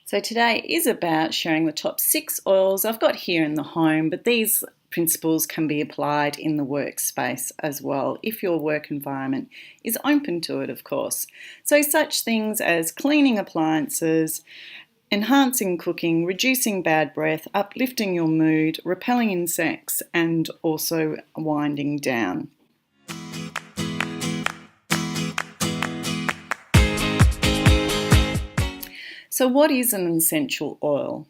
So today is about sharing the top 6 oils I've got here in the home, but these principles can be applied in the workspace as well, if your work environment is open to it, of course. So such things as cleaning appliances, enhancing cooking, reducing bad breath, uplifting your mood, repelling insects, and also winding down. So what is an essential oil?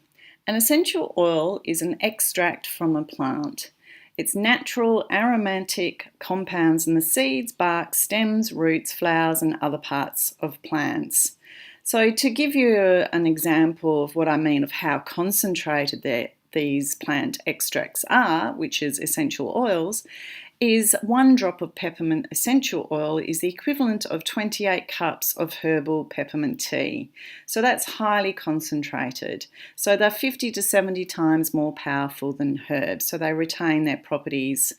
An essential oil is an extract from a plant. It's natural aromatic compounds in the seeds, bark, stems, roots, flowers, and other parts of plants. So to give you an example of what I mean of how concentrated these plant extracts are, which is essential oils, is 1 drop of peppermint essential oil is the equivalent of 28 cups of herbal peppermint tea. So that's highly concentrated. So they're 50 to 70 times more powerful than herbs, so they retain their properties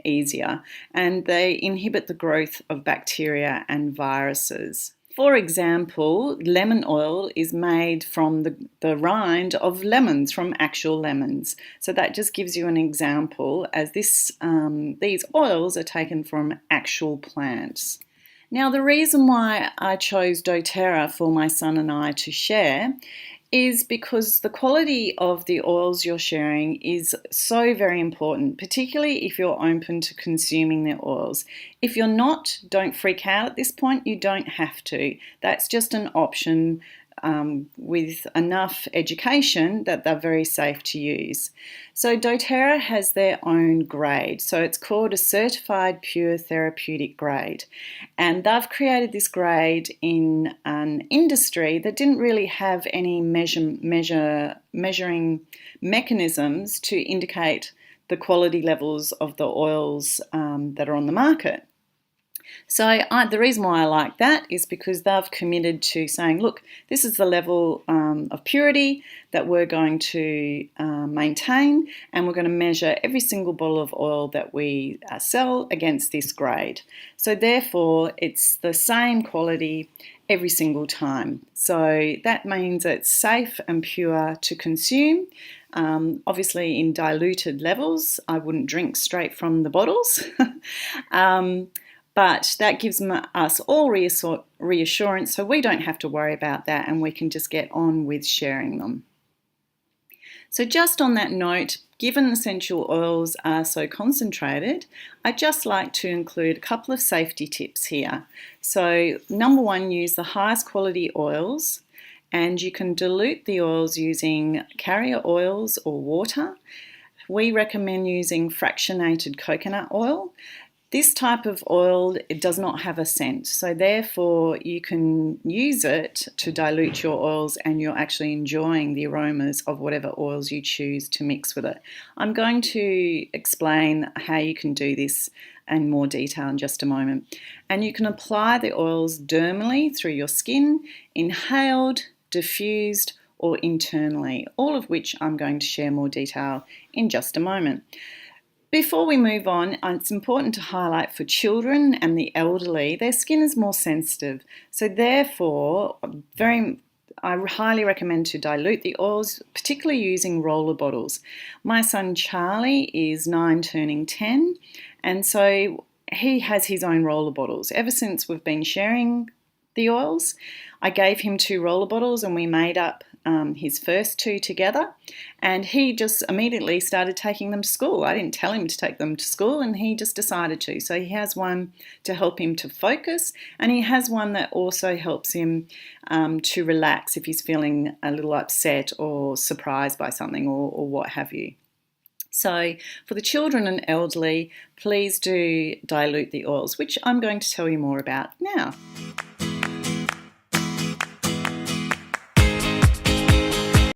easier, and they inhibit the growth of bacteria and viruses. For example, lemon oil is made from the rind of lemons, from actual lemons. So that just gives you an example, as these oils are taken from actual plants. Now, the reason why I chose doTERRA for my son and I to share is because the quality of the oils you're sharing is so very important, particularly if you're open to consuming the oils. If you're not, don't freak out at this point. You don't have to. That's just an option with enough education that they're very safe to use. So doTERRA has their own grade. So it's called a Certified Pure Therapeutic Grade. And they've created this grade in an industry that didn't really have any measuring mechanisms to indicate the quality levels of the oils that are on the market. So the reason why I like that is because they've committed to saying, look, this is the level of purity that we're going to maintain, and we're going to measure every single bottle of oil that we sell against this grade. So therefore, it's the same quality every single time. So that means it's safe and pure to consume. Obviously in diluted levels. I wouldn't drink straight from the bottles. But that gives us all reassurance, so we don't have to worry about that, and we can just get on with sharing them. So just on that note, given essential oils are so concentrated, I'd just like to include a couple of safety tips here. So number 1, use the highest quality oils, and you can dilute the oils using carrier oils or water. We recommend using fractionated coconut oil. This type of oil, it does not have a scent, so therefore you can use it to dilute your oils and you're actually enjoying the aromas of whatever oils you choose to mix with it. I'm going to explain how you can do this in more detail in just a moment. And you can apply the oils dermally through your skin, inhaled, diffused, or internally, all of which I'm going to share more detail in just a moment. Before we move on, it's important to highlight for children and the elderly, their skin is more sensitive. So therefore, I highly recommend to dilute the oils, particularly using roller bottles. My son Charlie is 9 turning 10, and so he has his own roller bottles. Ever since we've been sharing the oils, I gave him 2 roller bottles and we made up his first 2 together, and he just immediately started taking them to school. I didn't tell him to take them to school, and he just decided to. So he has one to help him to focus, and he has one that also helps him to relax if he's feeling a little upset or surprised by something or what have you. So for the children and elderly, please do dilute the oils, which I'm going to tell you more about now.